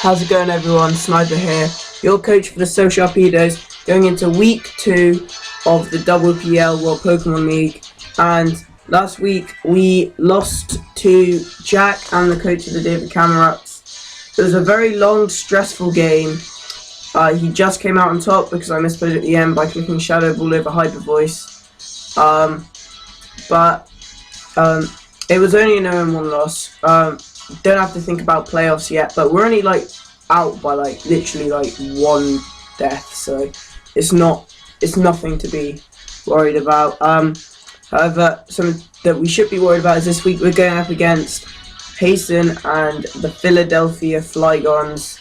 How's it going, everyone? Sniper here, your coach for the Sharpedos, going into week 2 of the WPL World Pokemon League. And last week we lost to Jack and the coach of the day, the camera-ups. It was a very long, stressful game. He just came out on top because I misplayed at the end by clicking Shadow Ball over Hyper Voice. It was only an 0-1 loss. Don't have to think about playoffs yet, but we're only out by literally one death, so it's nothing to be worried about. However, something that we should be worried about is this week we're going up against Hasan and the Philadelphia Flygons,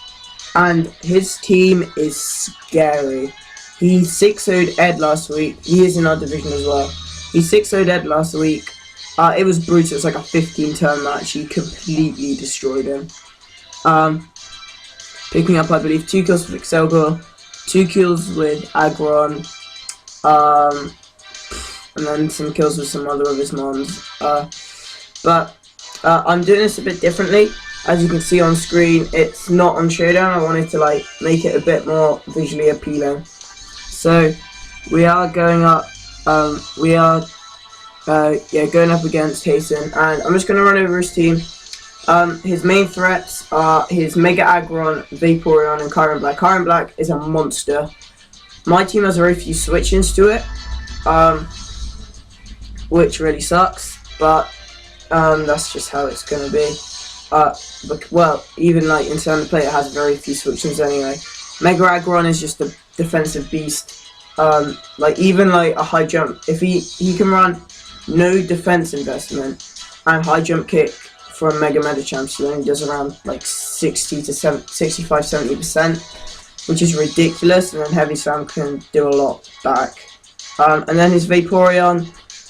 and his team is scary. He 6-0'd Ed last week. He is in our division as well. He 6-0'd Ed last week. It was brutal. It was like a 15-turn match. He completely destroyed him. Picking up, I believe, 2 kills with Excelgor, 2 kills with Agron, and then some kills with some other of his mons. I'm doing this a bit differently. As you can see on screen, it's not on Showdown. I wanted to make it a bit more visually appealing. So we are going up. Going up against Hasan, and I'm just going to run over his team. His main threats are his Mega Aggron, Vaporeon, and Kyron Black. Kyron Black is a monster. My team has very few switch-ins to it, which really sucks, but that's just how it's going to be. Well, even in standard play, it has very few switch-ins anyway. Mega Aggron is just a defensive beast. Even a high jump, if he can run no defense investment and high jump kick for a Mega Medicham, so then he does around 65-70%, which is ridiculous, and then Heavy Slam can do a lot back. And then his Vaporeon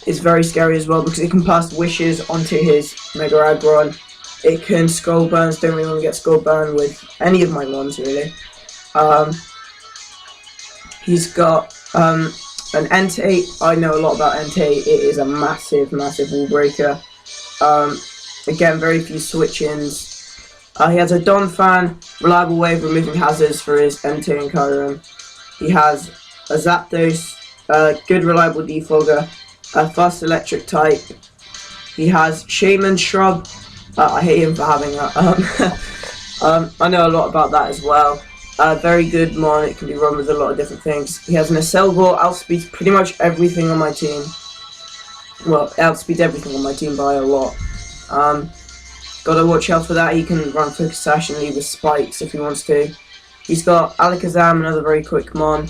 is very scary as well because it can pass wishes onto his Mega Aggron. It can Skull Burns. Don't really want to get Skull Burn with any of my ones really. He's got an Entei. I know a lot about Entei. It is a massive wall breaker. Again, very few switch-ins. He has a Donphan, reliable way of removing hazards for his Entei and Kyurem. He has a Zapdos, good reliable defogger, a fast electric type. He has Shaman Shrub. I hate him for having that. I know a lot about that as well. Very good mon. It can be run with a lot of different things. He has an Excelgor, outspeeds pretty much everything on my team. Well, outspeeds everything on my team by a lot. Gotta watch out for that. He can run Focus Sash and leave with spikes if he wants to. He's got Alakazam, another very quick mon.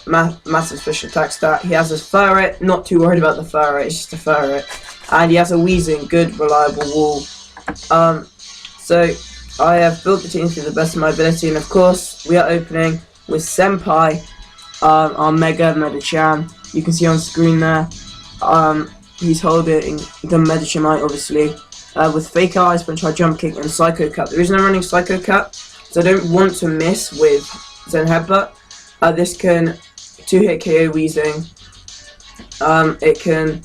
Massive special attack stat. He has a Ferret. Not too worried about the Ferret. It's just a Ferret. And he has a Weezing, good reliable wall. So I have built the team to the best of my ability, and of course we are opening with Senpai, our Mega Medicham. You can see on screen there, he's holding the Medichamite obviously, with Fake Ice Punch, High Jump Kick, and Psycho Cut. The reason I'm running Psycho Cut is I don't want to miss with Zen Headbutt. This can 2-hit KO Weezing. It can,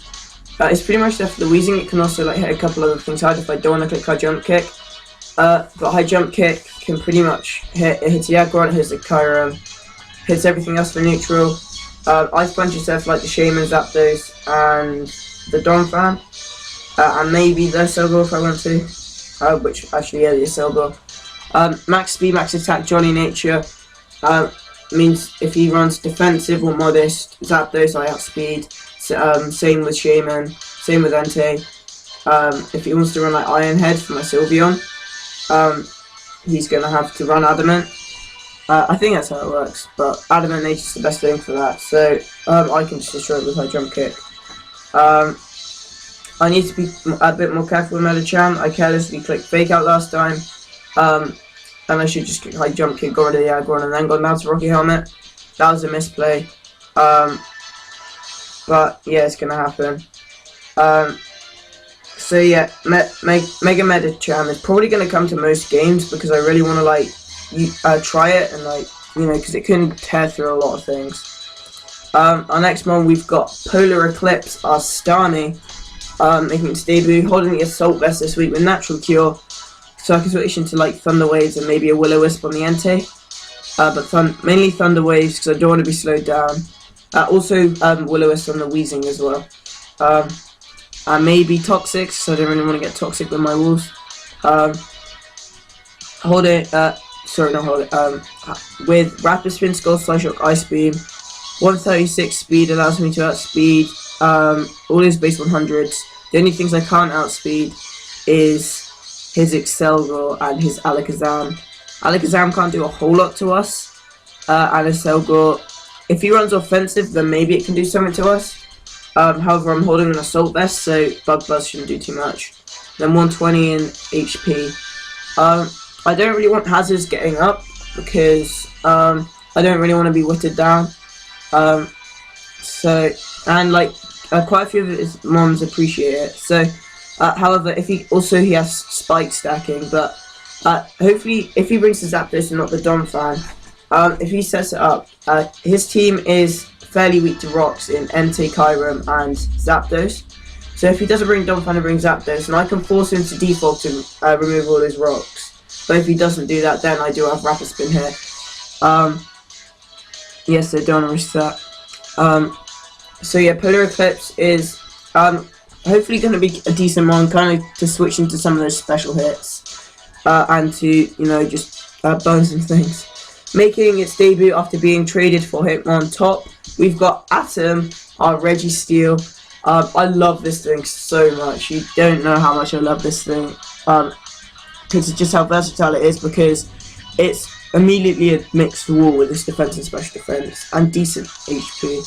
it's pretty much there for the Weezing. It can also hit a couple other things hard if I don't want to click High Jump Kick. But High Jump Kick can pretty much hit the Aggron, hits the Kyurem, hits everything else for neutral. Ice Punch itself the Shaman, Zapdos, and the Donphan, and maybe the Excelgor if I want to, which actually, yeah, the Excelgor. Max Speed, Max Attack, Jolly Nature, means if he runs defensive or modest, Zapdos I outspeed, same with Shaman, same with Entei. If he wants to run Iron Head for my Sylveon, he's going to have to run Adamant. I think that's how it works, but Adamant Nature's the best thing for that, so I can just destroy it with High Jump Kick. I need to be a bit more careful with Medicham. I carelessly clicked Fake Out last time, and I should just click High Jump Kick, got rid of the Aggron, and then got down to Rocky Helmet. That was a misplay, but yeah, it's going to happen. So yeah, Mega Medicham is probably going to come to most games because I really want to try it and because it can tear through a lot of things. Our next one, we've got Polar Eclipse, our Starmie, making its debut, holding the Assault Vest this week with Natural Cure. so I can switch into like Thunder Waves and maybe a Will-O-Wisp on the Entei. But mainly Thunder Waves because I don't want to be slowed down. Also Will-O-Wisp on the Weezing as well. And maybe Toxic, so I don't really want to get Toxic with my walls. Hold it, sorry, not hold it, with Rapid Spin, Skull Slice Shock, Ice Beam, 136 speed allows me to outspeed all his base 100s. The only things I can't outspeed is his Excelgor and his Alakazam. Alakazam can't do a whole lot to us, and Excelgor, if he runs offensive, then maybe it can do something to us. However, I'm holding an Assault Vest, so Bug Buzz shouldn't do too much. Then 120 in HP. I don't really want Hazards getting up, because I don't really want to be whittled down. And like quite a few of his mons appreciate it. So, however, if he has Spike stacking, but hopefully if he brings the Zapdos and not the Donphan, if he sets it up, his team is fairly weak to rocks in Entei, Kyurem, and Zapdos. So if he doesn't bring Donphan and brings Zapdos, and I can force him to default and remove all his rocks. But if he doesn't do that, then I do have Rapid Spin here. Yes, I don't want to risk that. So yeah, Polar Eclipse is hopefully going to be a decent one, kind of to switch into some of those special hits and to, you know, just burn some things. Making its debut after being traded for Hitmon top, we've got Atom, our Registeel. I love this thing so much. You don't know how much I love this thing. Because it's just how versatile it is, because it's immediately a mixed wall with its defense and special defense and decent HP.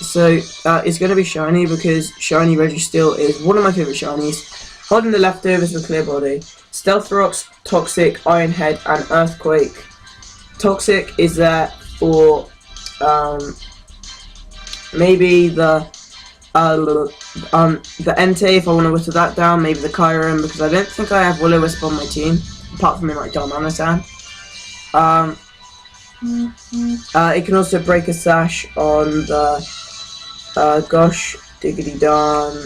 So it's going to be shiny, because shiny Registeel is one of my favorite shinies. Holding the leftovers with Clear Body, Stealth Rocks, Toxic, Iron Head, and Earthquake. Toxic is there for maybe the Entei if I want to whittle that down, maybe the Kyurem, because I don't think I have Will-O-Wisp on my team, apart from in like Darmanitan. It can also break a sash on the Gosh Diggity Darn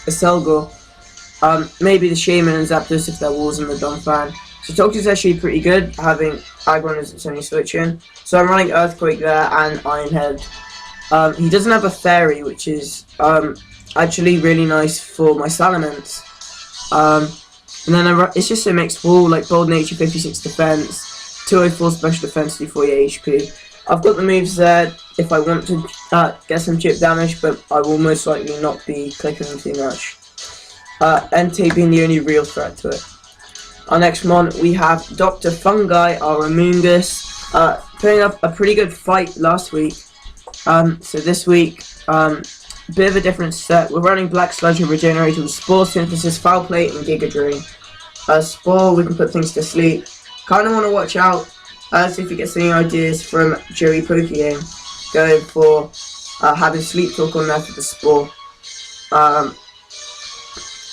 Excelgor. Maybe the Shaman and Zapdos if they're walls in the Donphan. So Toxic's actually pretty good, having Aggron as its only switch in. So I'm running Earthquake there and Iron Head. He doesn't have a Fairy, which is actually really nice for my Salamence. And then it's just a mixed wall, like Bold Nature, 56 defense, 204 special defense, 248 HP. I've got the moves there if I want to get some chip damage, but I will most likely not be clicking them too much. Entei being the only real threat to it. Our next mon, we have Dr. Fungi, our Amoonguss, putting up a pretty good fight last week. So this week, bit of a different set. We're running Black Sludge and Regenerator with Spore, Synthesis, Foul Plate, and Giga Drain. Spore, we can put things to sleep. Kind of want to watch out, see if he gets any ideas from Joey Pokegame, going for having Sleep Talk on there for the Spore.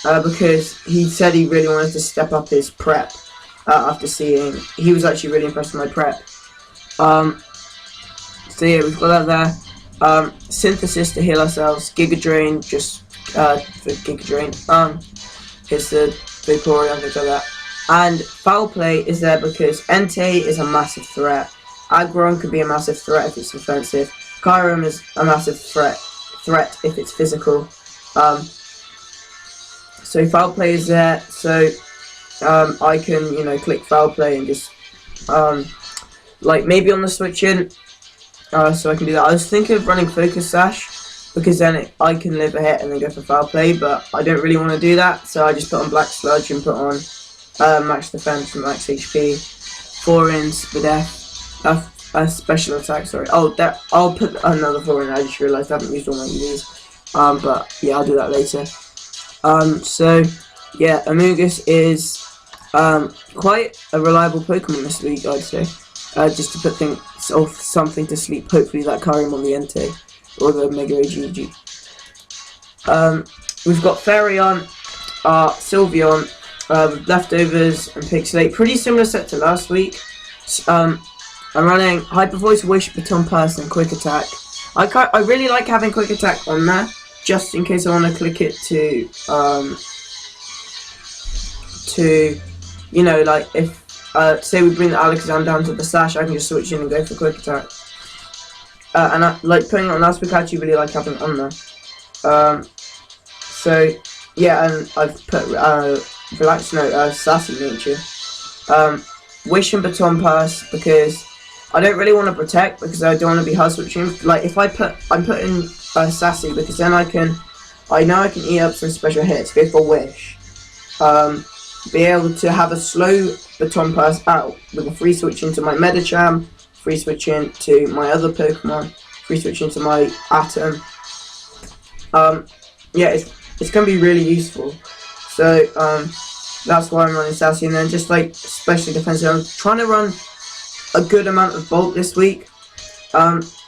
Because he said he really wanted to step up his prep after seeing. He was actually really impressed with my prep. So yeah, we've got that there. Synthesis to heal ourselves. Giga Drain just for Giga Drain. It's the Vaporeon, things like that. And Foul Play is there because Entei is a massive threat. Aggron could be a massive threat if it's defensive. Kyurem is a massive threat if it's physical. So Foul Play is there, so I can, you know, click Foul Play and just like maybe on the switch in, so I can do that. I was thinking of running Focus Sash because then I can live a hit and then go for Foul Play, but I don't really want to do that, so I just put on Black Sludge and put on max defense and max HP, 4 ins for death, a special attack. Sorry. Oh, I'll put another 4 in. I just realised I haven't used all my EVs. But yeah, I'll do that later. So yeah, Amoonguss is quite a reliable Pokemon this week, I'd say. Just to put things or something to sleep. Hopefully that Kyurem on the Entei or the Mega AGG. We've got Fairy-on, Sylveon, Leftovers and Pixelate. Pretty similar set to last week. I'm running Hyper Voice, Wish, Baton Pulse and Quick Attack. I really like having Quick Attack on there, just in case I want to click it to, you know, like if say we bring the Alakazam down to the slash, I can just switch in and go for quick attack. And like putting it on last week, I actually really like having it on there. So yeah, and I've put Sassy Nature, Wish and Baton Pass, because I don't really want to protect, because I don't want to be hard switching. Like if I'm putting Sassy, because then I know I can eat up some special hits, go for Wish, be able to have a slow Baton Pass out with a free switch into my Medicham, free switch into my other Pokemon, free switch into my Atom. Yeah, it's going to be really useful. So that's why I'm running Sassy, and then just like specially defensive. I'm trying to run a good amount of bulk this week.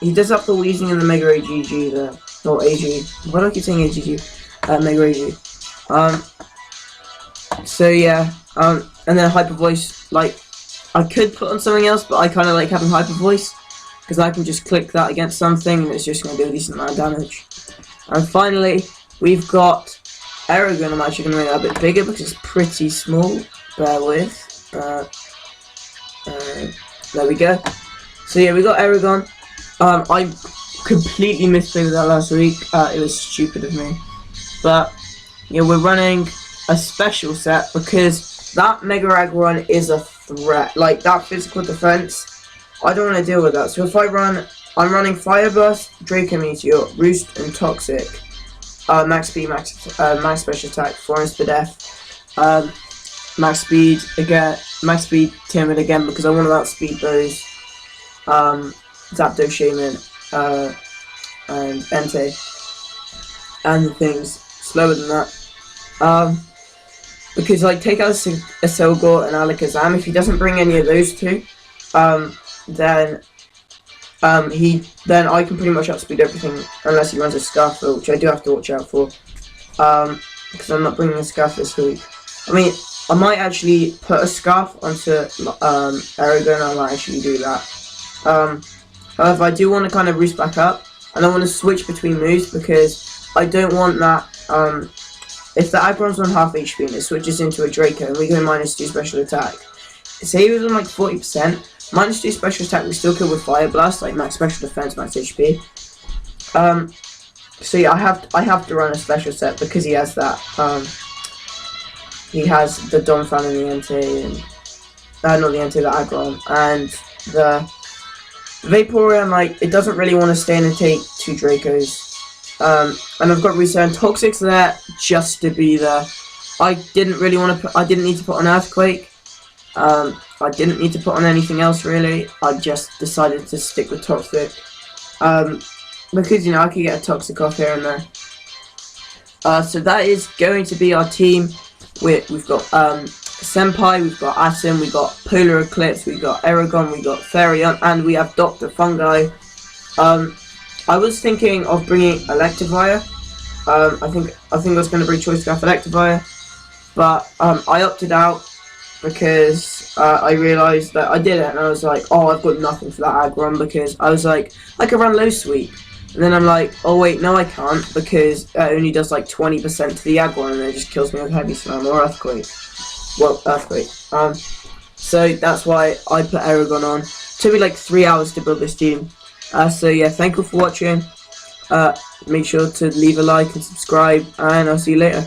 He does have the Weezing and the Mega AGG there, or AG. Why do I keep saying AGG? Mega AG. So yeah, and then Hyper Voice. Like I could put on something else, but I kind of like having Hyper Voice because I can just click that against something, and it's just going to do a decent amount of damage. And finally, we've got Aragon. I'm actually going to make that a bit bigger because it's pretty small. Bear with. There we go. So yeah, we got Aragon. I completely misplayed that last week. It was stupid of me. But yeah, we're running a special set because that Mega Aggron is a threat. Like that physical defense, I don't want to deal with that. So if I'm running Fire Burst, Draco Meteor, Roost, and Toxic. Max speed, max special attack, Forest for death. Max speed again, max speed timid again because I want to outspeed those Zapdos, Shaman, and Entei, and the things slower than that. Because like take out a Selgor and Alakazam, if he doesn't bring any of those two, then I can pretty much outspeed everything unless he runs a Scarfel, which I do have to watch out for. Because I'm not bringing a Scarf this week. I mean, I might actually put a Scarf onto Aragon. I might actually do that. However, I do want to kind of roost back up, and I want to switch between moves because I don't want that. If the Aggron's on half HP and it switches into a Draco, and we go -2 special attack. Say he was on like 40%. -2 special attack, we still kill with Fire Blast, like max special defense, max HP. So yeah, I have to run a special set because he has that. He has the Donphan and the Entei, and not the Entei, the Aggron, and the Vaporeon. Like it doesn't really want to stay and take 2 Dracos. And I've got Reset and Toxic's there just to be there. I didn't really want to put. I didn't need to put on Earthquake. I didn't need to put on anything else really. I just decided to stick with Toxic. Because you know I could get a Toxic off here and there. So that is going to be our team. We've got Senpai, we've got Atom, we've got Polar Eclipse, we've got Aragon, we've got Fairyon, and we have Dr. Fungi. I was thinking of bringing Electivire. I think I was going to bring Choice Scarf Electivire, but I opted out because I realised that I did it, and I was like, oh, I've got nothing for that Aggron, because I was like, I could run Low Sweep. And then I'm like, oh wait, no I can't, because it only does like 20% to the Aggron, and it just kills me with Heavy Slam or Earthquake. Well, Earthquake. So that's why I put Aragon on. It took me like 3 hours to build this team. So yeah, thank you for watching. Make sure to leave a like and subscribe, and I'll see you later.